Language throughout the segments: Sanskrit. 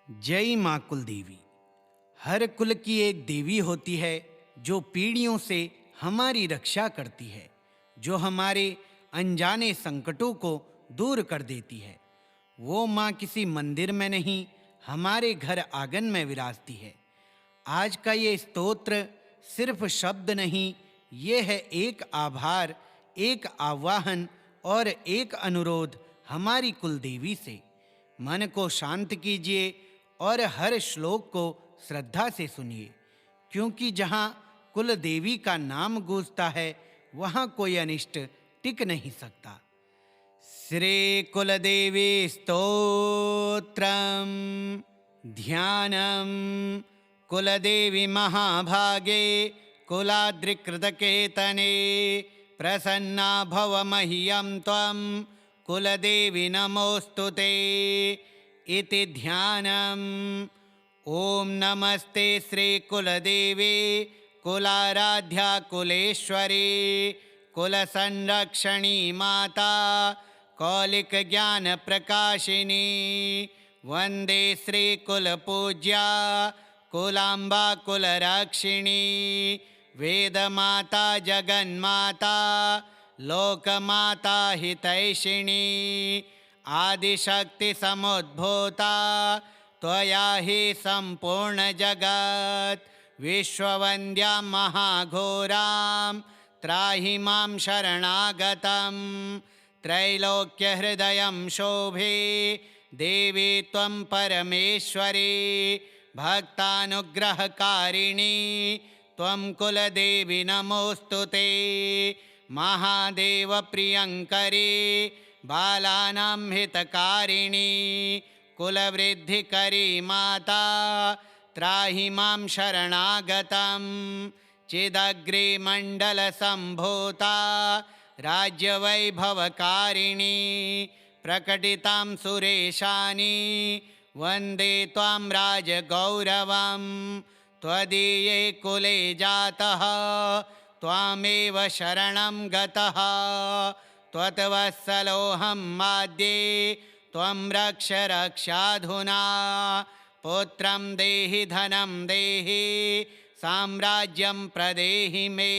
जय माँ कुलदेवी। हर कुल की एक देवी होती है जो पीढ़ियों से हमारी रक्षा करती है, जो हमारे अनजाने संकटों को दूर कर देती है। वो माँ किसी मंदिर में नहीं, हमारे घर आंगन में विराजती है। आज का ये स्तोत्र सिर्फ शब्द नहीं, ये है एक आभार, एक आवाहन और एक अनुरोध हमारी कुलदेवी से। मन को शांत कीजिए और हर श्लोक को श्रद्धा से सुनिए, क्योंकि जहाँ कुल देवी का नाम गूंजता है वहाँ कोई अनिष्ट टिक नहीं सकता। श्री कुलदेवी स्तोत्रम ध्यानम। कुलदेवी महाभागे कुलाद्रिकृतकेतने प्रसन्ना भव मह्यं त्वं कुलदेवी नमोस्तुते इति ध्यानम्। ओम नमस्ते श्री कुलदेवी कुलाराध्या कुलेश्वरी कुल संरक्षणी माता कौलिक ज्ञान प्रकाशिनी वंदे श्री कुल पूज्या कुलांबा कुल रक्षिणी वेद माता जगन्माता लोक माता हितैषिणी आदिशक्ति समुद्भूता त्वया हि संपूर्ण जगत् विश्ववन्द्या महाघोरां त्राहि मां शरणागतं त्रैलोक्यहृदयं शोभे देवी त्वं परमेश्वरी भक्तानुग्रहकारिणी त्वं कुलदेवी नमोस्तुते महादेव प्रियंकरी बालानां हितकारिणी कुलवृद्धिकरी माता त्राहि मां शरणागतं चिदग्रिमण्डलसम्भूता राज्यवैभवकारिणी प्रकटितां सुरेशानि वन्दे त्वां राजगौरवं त्वदीये कुले जातः त्वामेव शरणं गतः त्वत्वत्सलोऽहं माद्ये त्वं रक्ष रक्षाधुना पुत्रं देहि धनं देहि साम्राज्यं प्रदेहि मे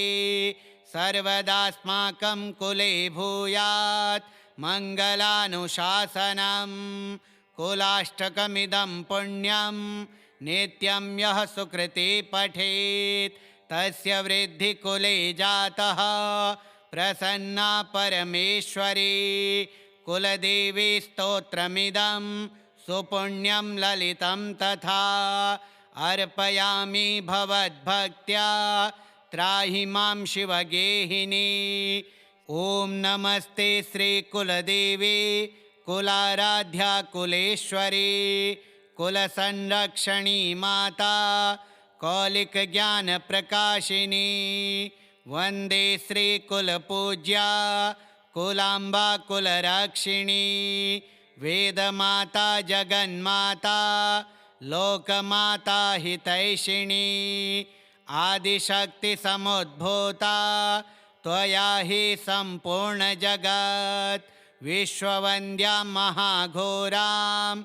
सर्वदास्माकं कुले भूयात् मङ्गलानुशासनं कुलाष्टकमिदं पुण्यं नित्यं यः सुकृते पठेत् तस्य वृद्धि कुले जातः प्रसन्ना परमेश्वरी कुलदेवी स्तोत्रमिदं सुपुण्यं ललितं तथा अर्पयामि भवद्भक्त्या त्राहि मां शिवगेहिनी। ओम नमस्ते श्री कुलदेवी कुलाराध्या कुलेश्वरी कुल संरक्षणी माता कौलिक ज्ञान प्रकाशिनी वंदे श्री कुल पूज्या कुलांबा कुल रक्षिणी वेद माता जगन्माता लोक माता हितैषिणी आदिशक्ति समुद्भूता त्वया हि संपूर्ण जगत् विश्ववन्द्या महाघोरां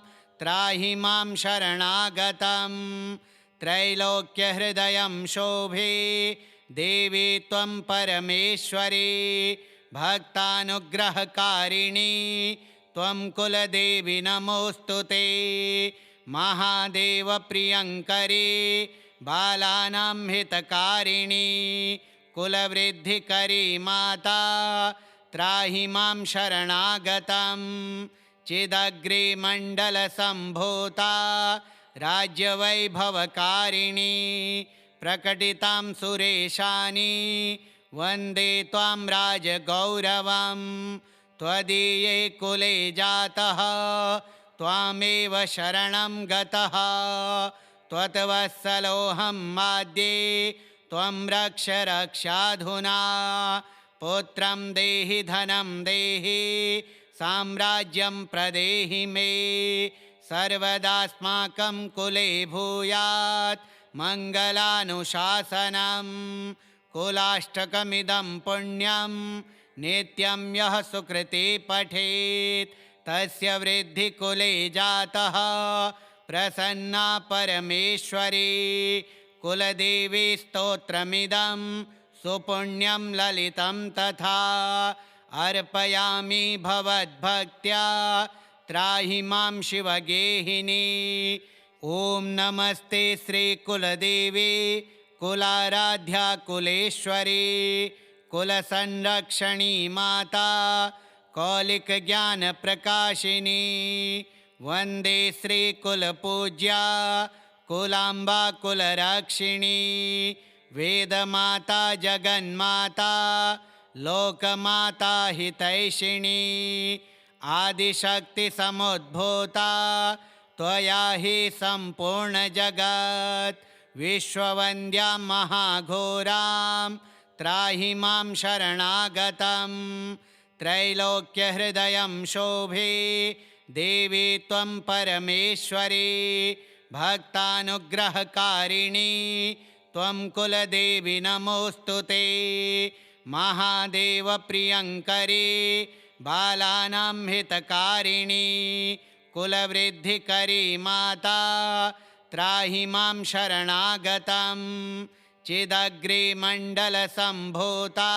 त्राहि मां शरणागतं त्रैलोक्यहृदयं शोभे देवी त्वं परमेश्वरी भक्तानुग्रहकारिणी त्वं कुलदेवी नमोस्तुते महादेव प्रियंकरी बालानां हितकारिणी कुलवृद्धिकरी माता त्राहि मां शरणागतं चिदग्रिमण्डलसम्भूता राज्यवैभवकारिणी प्रकटितां सुरेशानि वन्दे त्वां राजगौरवं त्वदीये कुले जातः त्वामेव शरणं गतः त्वत्वत्सलोऽहं माद्ये त्वं रक्ष रक्षाधुना पुत्रं देहि धनं देहि साम्राज्यं प्रदेहि मे सर्वदास्माकं कुले भूयात् मङ्गलानुशासनं कुलाष्टकमिदं पुण्यं नित्यं यः सुकृते पठेत् तस्य वृद्धि कुले जातः प्रसन्ना परमेश्वरी कुलदेवी स्तोत्रमिदं सुपुण्यं ललितं तथा अर्पयामि भवद्भक्त्या त्राहि मां शिवगेहिनी। ॐ नमस्ते श्रीकुलदेवी कुलाराध्या कुलेश्वरी कुलसंरक्षणी माता कौलिकज्ञानप्रकाशिनी। वन्दे श्रीकुलपूज्या कुलाम्बा कुलरक्षिणी वेदमाता जगन्माता लोकमाता हितैषिणी। आदिशक्तिसमुद्भूता त्वया हि सम्पूर्णजगत् विश्ववन्द्यां महाघोरां त्राहि मां शरणागतं। त्रैलोक्यहृदयं शोभे देवी त्वं परमेश्वरी भक्तानुग्रहकारिणी त्वं कुलदेवी नमोऽस्तु ते। महादेवप्रियङ्करी बालानां हितकारिणी कुलवृद्धिकरी माता त्राहि मां शरणागतं। चिदग्रिमण्डलसम्भूता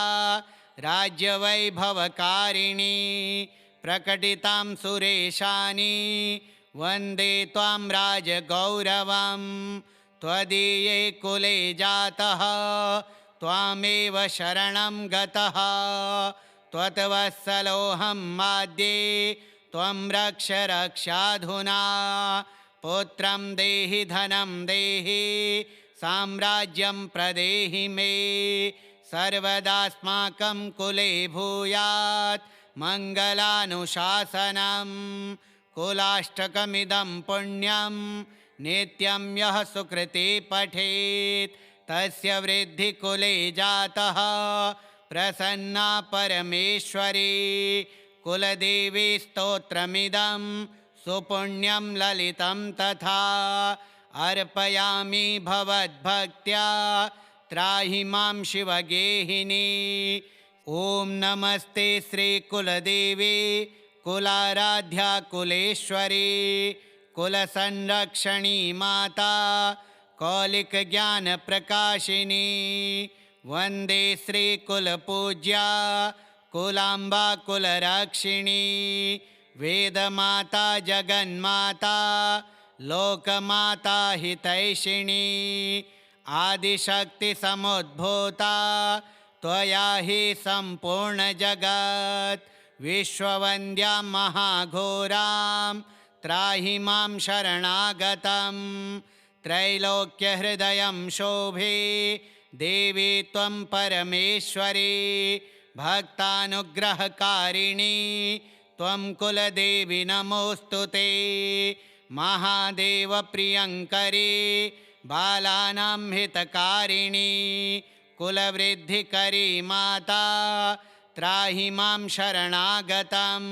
राज्यवैभवकारिणी प्रकटितां सुरेशानि वन्दे त्वां राजगौरवं। त्वदीये कुले जातः त्वामेव शरणं गतः त्वत्वत्सलोऽहं माद्ये त्वं रक्ष रक्षाधुना। पुत्रं देहि धनं देहि साम्राज्यं प्रदेहि मे सर्वदास्माकं कुले भूयात् मङ्गलानुशासनं। कुलाष्टकमिदं पुण्यं नित्यं यः सुकृते पठेत् तस्य वृद्धिकुले जातः प्रसन्ना परमेश्वरी कुलदेवी स्तोत्रमिदं सुपुण्यं ललितं तथा अर्पयामि भवद्भक्त्या त्राहि मां शिवगेहिनी। ॐ नमस्ते श्रीकुलदेवी कुलाराध्या कुलेश्वरी कुलसंरक्षणी माता कौलिकज्ञानप्रकाशिनी। वन्दे श्रीकुलपूज्या कुलाम्बा कुलरक्षिणी वेदमाता जगन्माता लोकमाता हितैषिणी। आदिशक्तिसमुद्भूता त्वया हि सम्पूर्णजगत् विश्ववन्द्यां महाघोरां त्राहि मां शरणागतं। त्रैलोक्यहृदयं शोभे देवी त्वं परमेश्वरी भक्तानुग्रहकारिणी त्वं कुलदेवी नमोऽस्तु ते। महादेवप्रियङ्करी बालानां हितकारिणी कुलवृद्धिकरी माता त्राहि मां शरणागतं।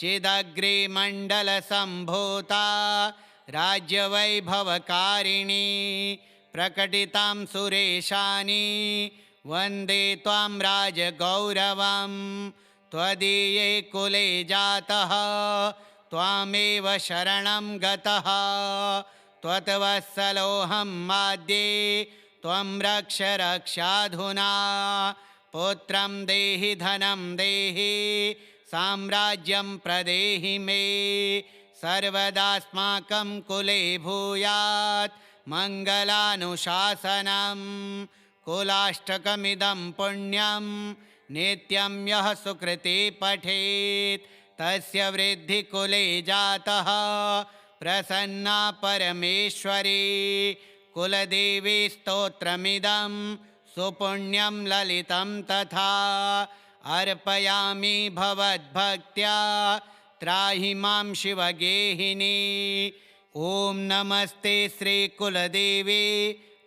चिदग्रिमण्डलसम्भूता राज्यवैभवकारिणी प्रकटितां सुरेशानि वन्दे त्वां राजगौरवं। त्वदीये कुले जातः त्वामेव शरणं गतः त्वत्वत्सलोऽहं माद्ये त्वं रक्ष रक्षाधुना। पुत्रं देहि धनं देहि साम्राज्यं प्रदेहि मे सर्वदास्माकं कुले भूयात् मङ्गलानुशासनं। कुलाष्टकमिदं पुण्यं नित्यं यः सुकृते पठेत् तस्य वृद्धिकुले जातः प्रसन्ना परमेश्वरी कुलदेवी स्तोत्रमिदं सुपुण्यं ललितं तथा अर्पयामि भवद्भक्त्या त्राहि मां शिवगेहिनी। ॐ नमस्ते श्रीकुलदेवी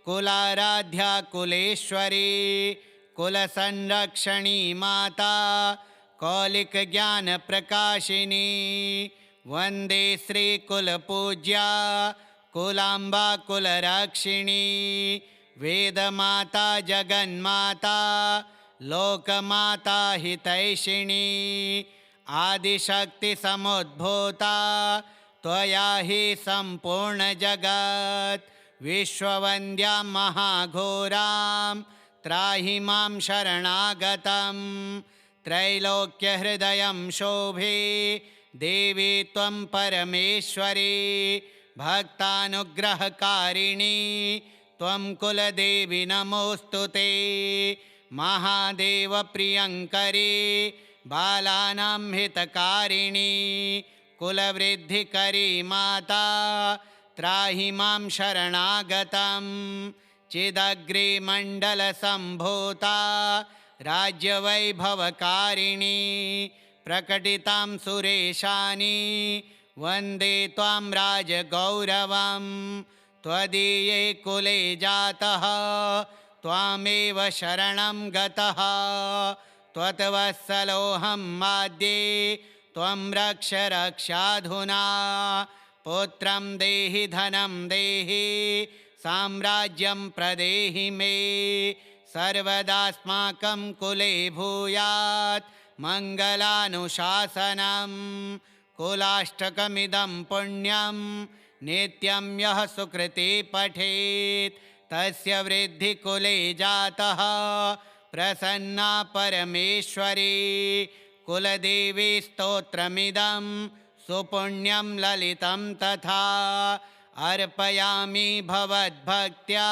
कुलाराध्या कुलेश्वरी कुलसंरक्षणी माता कौलिकज्ञानप्रकाशिनी। वन्दे श्रीकुलपूज्या कुलाम्बा कुलरक्षिणी वेदमाता जगन्माता लोकमाता हितैषिणी। आदिशक्तिसमुद्भूता त्वया हि सम्पूर्णजगत् विश्ववन्द्यां महाघोरां त्राहि मां शरणागतं त्रैलोक्यहृदयं शोभे देवी त्वं परमेश्वरी भक्तानुग्रहकारिणी त्वं कुलदेवी नमोऽस्तु ते महादेवप्रियङ्करी बालानां हितकारिणी कुलवृद्धिकरी माता त्राहि मां शरणागतं चिदग्रिमण्डलसम्भूता राज्यवैभवकारिणी प्रकटितां सुरेशानि वन्दे त्वां राजगौरवं त्वदीये कुले जातः त्वामेव शरणं गतः त्वत्वत्सलोऽहं माद्ये त्वं रक्ष रक्षाधुना पुत्रं देहि धनं देहि साम्राज्यं प्रदेहि मे सर्वदास्माकं कुले भूयात् मङ्गलानुशासनं कुलाष्टकमिदं पुण्यं नित्यं यः सुकृते पठेत् तस्य वृद्धिकुले जातः प्रसन्ना परमेश्वरी कुलदेवी स्तोत्रमिदं सुपुण्यं ललितं तथा अर्पयामि भवद्भक्त्या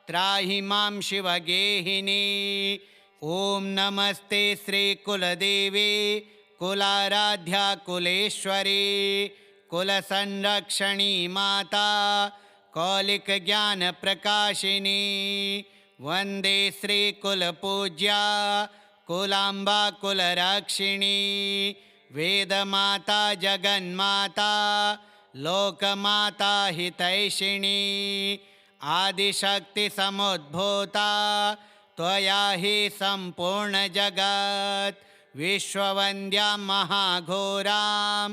त्राहि मां शिवगेहिनी। ॐ नमस्ते श्रीकुलदेवी कुलाराध्या कुलेश्वरी कुलसंरक्षणी माता कौलिकज्ञानप्रकाशिनी वन्दे श्रीकुलपूज्या कुलाम्बा कुलरक्षिणी वेदमाता जगन्माता लोकमाता हितैषिणी आदिशक्तिसमुद्भूता त्वया हि सम्पूर्णजगत् विश्ववन्द्यां महाघोरां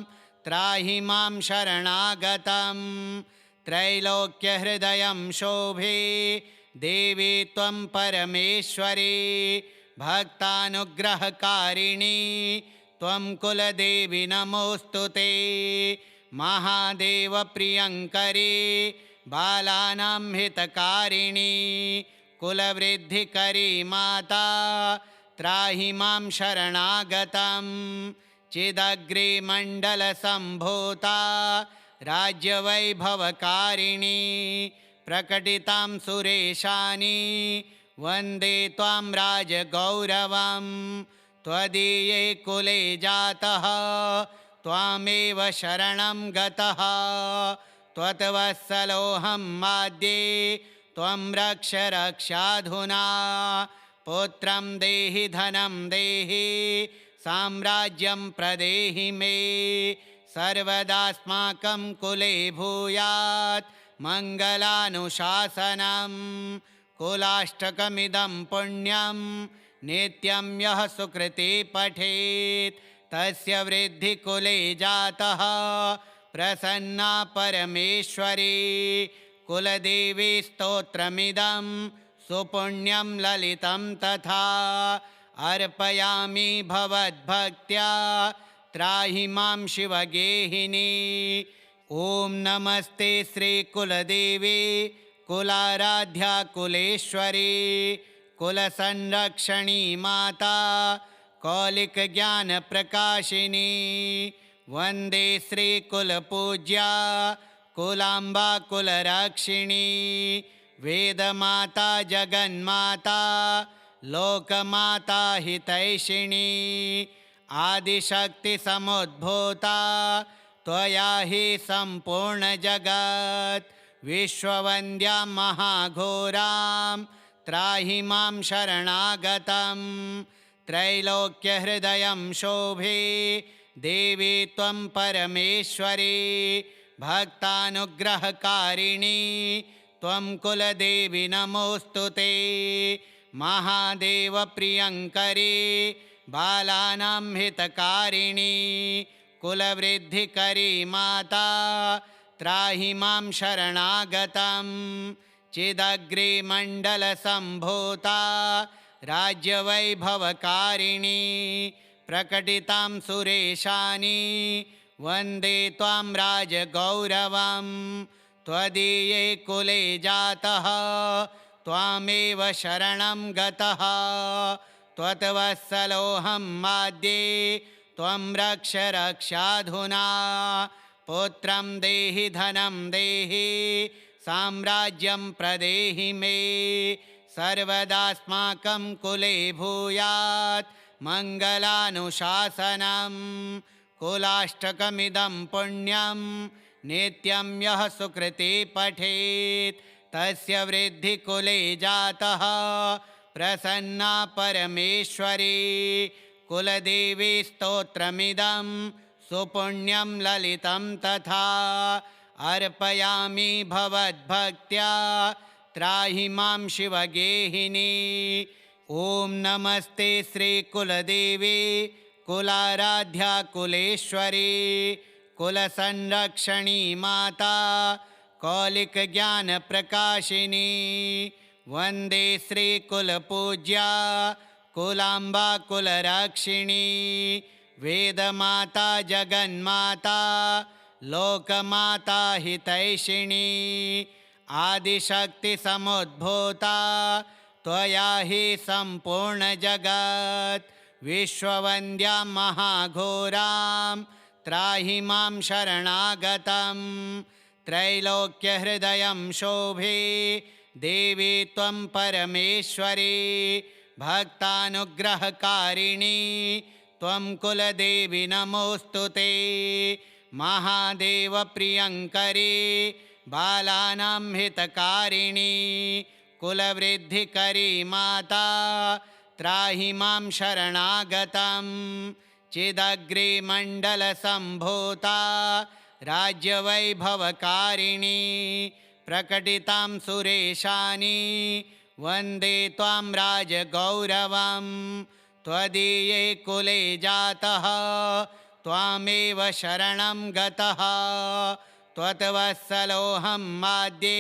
त्राहि मां शरणागतं त्रैलोक्यहृदयं शोभे देवी त्वं परमेश्वरी भक्तानुग्रहकारिणी त्वं कुलदेवी नमोऽस्तु ते महादेवप्रियङ्करी बालानां हितकारिणी कुलवृद्धिकरी माता त्राहि मां शरणागतं चिदग्रिमण्डलसम्भूता राज्यवैभवकारिणी प्रकटितां सुरेशानि वन्दे त्वां राजगौरवं त्वदीये कुले जातः त्वामेव शरणं गतः त्वत्वत्सलोऽहं माद्ये त्वं रक्ष रक्षाधुना पुत्रं देहि धनं देहि साम्राज्यं प्रदेहि मे सर्वदास्माकं कुले भूयात् मङ्गलानुशासनं कुलाष्टकमिदं पुण्यं नित्यं यः सुकृते पठेत् तस्य वृद्धिकुले जातः प्रसन्ना परमेश्वरी कुलदेवी स्तोत्रमिदं सुपुण्यं ललितं तथा अर्पयामि भवद्भक्त्या त्राहि मां शिवगेहिनी। ॐ नमस्ते श्रीकुलदेवी कुलाराध्या कुलेश्वरी कुलसंरक्षणी माता कौलिकज्ञानप्रकाशिनी वन्दे श्रीकुलपूज्या कुलाम्बा कुलरक्षिणी वेदमाता जगन्माता लोकमाता हितैषिणी आदिशक्तिसमुद्भूता त्वया हि सम्पूर्णजगत् विश्ववन्द्यां महाघोरां त्राहि मां शरणागतं त्रैलोक्यहृदयं शोभे देवी त्वं परमेश्वरी भक्तानुग्रहकारिणी त्वं कुलदेवी नमोऽस्तु ते महादेवप्रियङ्करी बालानां हितकारिणी कुलवृद्धिकरी माता त्राहि मां शरणागतं चिदग्रिमण्डलसम्भूता राज्यवैभवकारिणी प्रकटितां सुरेशानि वन्दे त्वां राजगौरवं त्वदीये कुले जातः त्वामेव शरणं गतः त्वत्वत्सलोऽहं माद्ये त्वं रक्ष रक्षाधुना पुत्रं देहि धनं देहि साम्राज्यं प्रदेहि मे सर्वदास्माकं कुले भूयात् मङ्गलानुशासनं कुलाष्टकमिदं पुण्यं नित्यं यः सुकृते पठेत् तस्य वृद्धि कुले जातः प्रसन्ना परमेश्वरी कुलदेवी स्तोत्रमिदं सुपुण्यं ललितं तथा अर्पयामि भवद्भक्त्या त्राहि मां शिवगेहिनी। ॐ नमस्ते श्रीकुलदेवी कुलाराध्या कुलेश्वरी कुलसंरक्षणी माता कौलिकज्ञानप्रकाशिनी वन्दे श्रीकुलपूज्या कुलाम्बा कुलरक्षिणी वेदमाता जगन्माता लोकमाता हितैषिणी आदिशक्तिसमुद्भूता त्वया हि सम्पूर्णजगत् विश्ववन्द्यां महाघोरां त्राहि मां शरणागतं त्रैलोक्यहृदयं शोभे देवी त्वं परमेश्वरी भक्तानुग्रहकारिणी त्वं कुलदेवी नमोऽस्तु ते महादेवप्रियङ्करी बालानां हितकारिणी कुलवृद्धिकरी माता त्राहि मां शरणागतं चिदग्रिमण्डलसम्भूता राज्यवैभवकारिणी प्रकटितां सुरेशानि वन्दे त्वां राजगौरवं त्वदीये कुले जातः त्वामेव शरणं गतः त्वत्वत्सलोऽहं माद्ये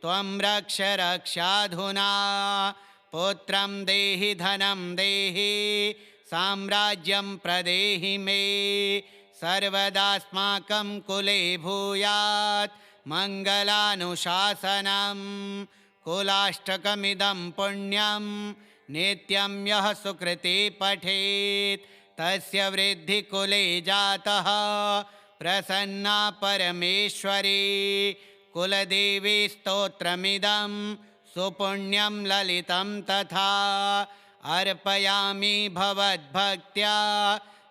त्वं रक्ष रक्षाधुना पुत्रं देहि धनं देहि साम्राज्यं प्रदेहि मे सर्वदास्माकं कुले भूयात् मङ्गलानुशासनं कुलाष्टकमिदं पुण्यं नित्यं यः सुकृते पठेत् तस्य वृद्धि कुले जातः प्रसन्ना परमेश्वरी कुलदेवी स्तोत्रमिदं सुपुण्यं ललितं तथा अर्पयामि भवद्भक्त्या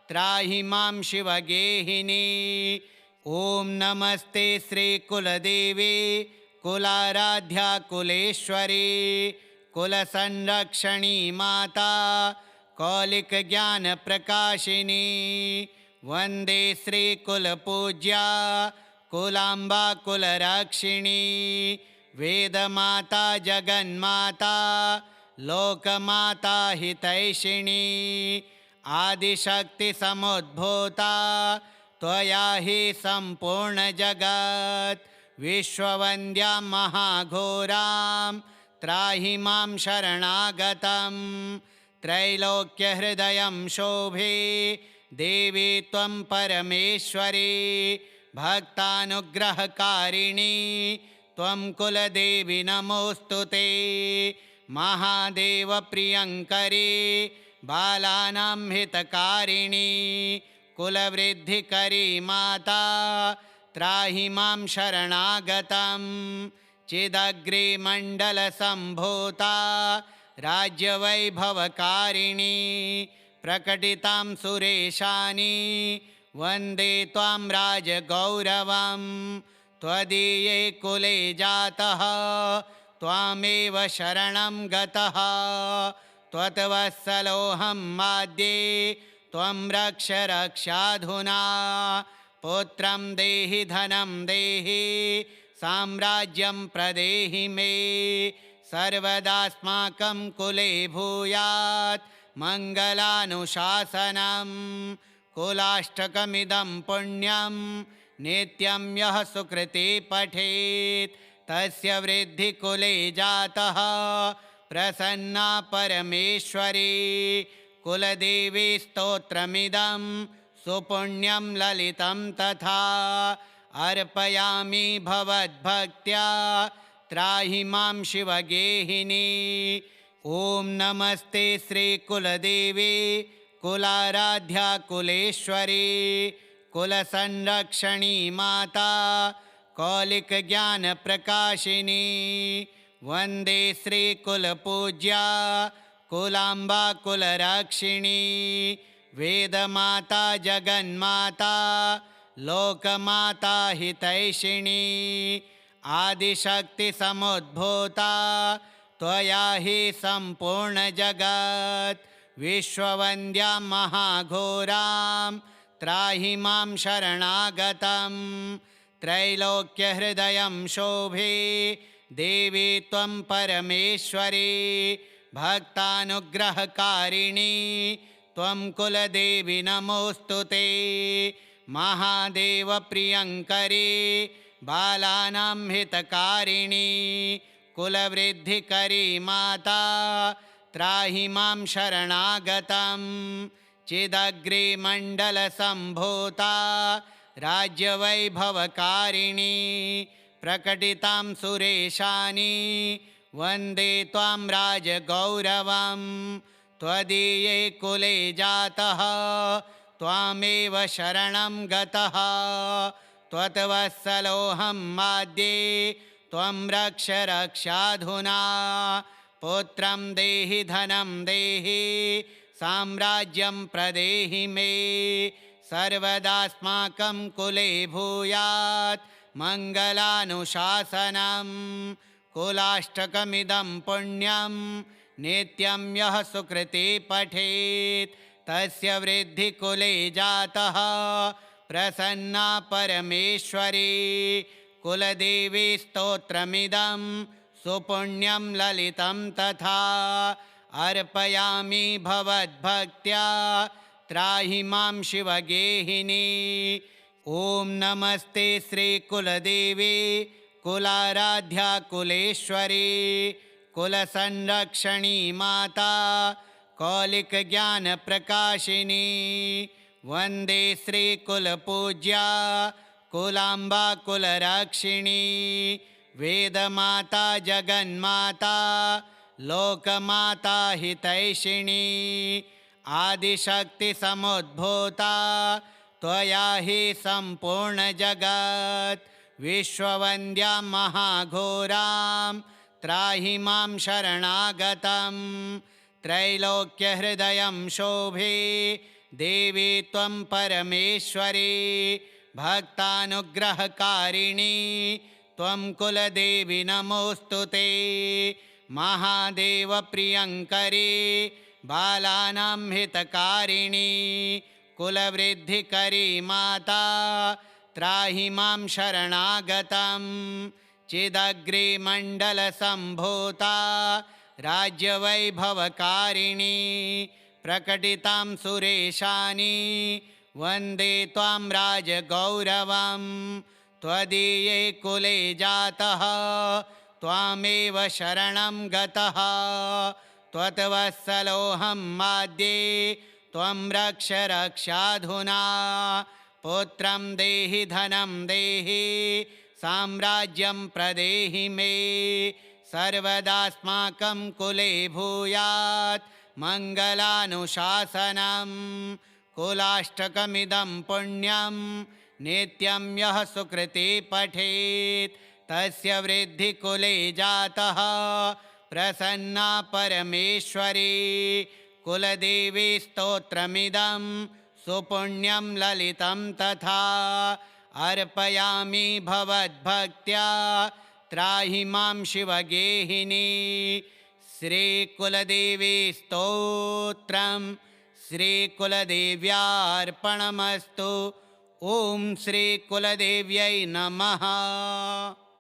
त्राहि मां शिवगेहिनी। ॐ नमस्ते श्रीकुलदेवी कुलाराध्या कुलेश्वरी कुलसंरक्षणी माता कौलिकज्ञानप्रकाशिनी वन्दे श्रीकुलपूज्या कुलाम्बा कुलरक्षिणी वेदमाता जगन्माता लोकमाता हितैषिणी आदिशक्तिसमुद्भूता त्वया हि सम्पूर्णजगत् विश्ववन्द्यां महाघोरां त्राहि मां शरणागतं त्रैलोक्यहृदयं शोभे देवी त्वं परमेश्वरी भक्तानुग्रहकारिणी त्वं कुलदेवी नमोऽस्तु ते महादेवप्रियङ्करी बालानां हितकारिणी कुलवृद्धिकरी माता त्राहि मां शरणागतं चिदग्रिमण्डलसम्भूता राज्यवैभवकारिणी प्रकटितां सुरेशानि वन्दे त्वां राजगौरवं त्वदीये कुले जातः त्वामेव शरणं गतः त्वत्वत्सलोऽहं माद्ये त्वं रक्ष रक्षाधुना पुत्रं देहि धनं देहि साम्राज्यं प्रदेहि मे सर्वदास्माकं कुले भूयात् मङ्गलानुशासनं कुलाष्टकमिदं पुण्यं नित्यं यः सुकृते पठेत् तस्य वृद्धि कुले जातः प्रसन्ना परमेश्वरी कुलदेवी स्तोत्रमिदं सुपुण्यं ललितं तथा अर्पयामि भवद्भक्त्या त्राहि मां शिवगेहिनी। ॐ नमस्ते श्रीकुलदेवी कुलाराध्या कुलेश्वरी कुलसंरक्षणी माता कौलिकज्ञानप्रकाशिनी। वन्दे श्रीकुलपूज्या कुलाम्बा कुलरक्षिणी वेदमाता जगन्माता लोकमाता हितैषिणी। आदिशक्तिसमुद्भूता त्वया हि सम्पूर्णजगत् विश्ववन्द्यां महाघोरां त्राहि मां शरणागतं। त्रैलोक्यहृदयं शोभे देवी त्वं परमेश्वरी भक्तानुग्रहकारिणी त्वं कुलदेवी नमोऽस्तु ते। महादेवप्रियङ्करी बालानां हितकारिणी कुलवृद्धिकरी माता त्राहि मां शरणागतं। चिदग्रिमण्डलसम्भूता राज्यवैभवकारिणी प्रकटितां सुरेशानि वन्दे त्वां राजगौरवं। त्वदीये कुले जातः त्वामेव शरणं गतः त्वत्वत्सलोऽहं माद्ये त्वं रक्ष रक्षाधुना। पुत्रं देहि धनं देहि साम्राज्यं प्रदेहि मे सर्वदास्माकं कुले भूयात् मङ्गलानुशासनं। कुलाष्टकमिदं पुण्यं नित्यं यः सुकृते पठेत् तस्य वृद्धिकुले जातः प्रसन्ना परमेश्वरी। कुलदेवी स्तोत्रमिदं सुपुण्यं ललितं तथा अर्पयामि भवद्भक्त्या त्राहि मां शिवगेहिनी। ॐ नमस्ते श्रीकुलदेवी कुलाराध्या कुलेश्वरी कुलसंरक्षणी माता कौलिकज्ञानप्रकाशिनी। वन्दे श्रीकुलपूज्या कुलाम्बा कुलरक्षिणी वेदमाता जगन्माता लोकमाता हितैषिणी। आदिशक्तिसमुद्भूता त्वया हि सम्पूर्णजगत् विश्ववन्द्यां महाघोरां त्राहि मां शरणागतं। त्रैलोक्यहृदयं शोभे देवी त्वं परमेश्वरी भक्तानुग्रहकारिणी त्वं कुलदेवी नमोऽस्तु ते। महादेवप्रियङ्करी बालानां हितकारिणी कुलवृद्धिकरी माता त्राहि मां शरणागतं। चिदग्रिमण्डलसम्भूता राज्यवैभवकारिणी प्रकटितां सुरेशानि वन्दे त्वां राजगौरवं। त्वदीये कुले जातः त्वामेव शरणं गतः त्वत्वत्सलोऽहं माद्ये त्वं रक्ष रक्षाधुना। पुत्रं देहि धनं देहि साम्राज्यं प्रदेहि मे सर्वदास्माकं कुले भूयात् मङ्गलानुशासनं। कुलाष्टकमिदं पुण्यं नित्यं यः सुकृते पठेत् तस्य वृद्धिकुले जातः प्रसन्ना परमेश्वरी। कुलदेवी स्तोत्रमिदं सुपुण्यं ललितं तथा अर्पयामि भवद्भक्त्या त्राहि मां शिवगेहिनी। श्रीकुलदेवी स्तोत्रम् श्रीकुलदेव्यार्पणमस्तु। ॐ श्रीकुलदेव्यै नमः।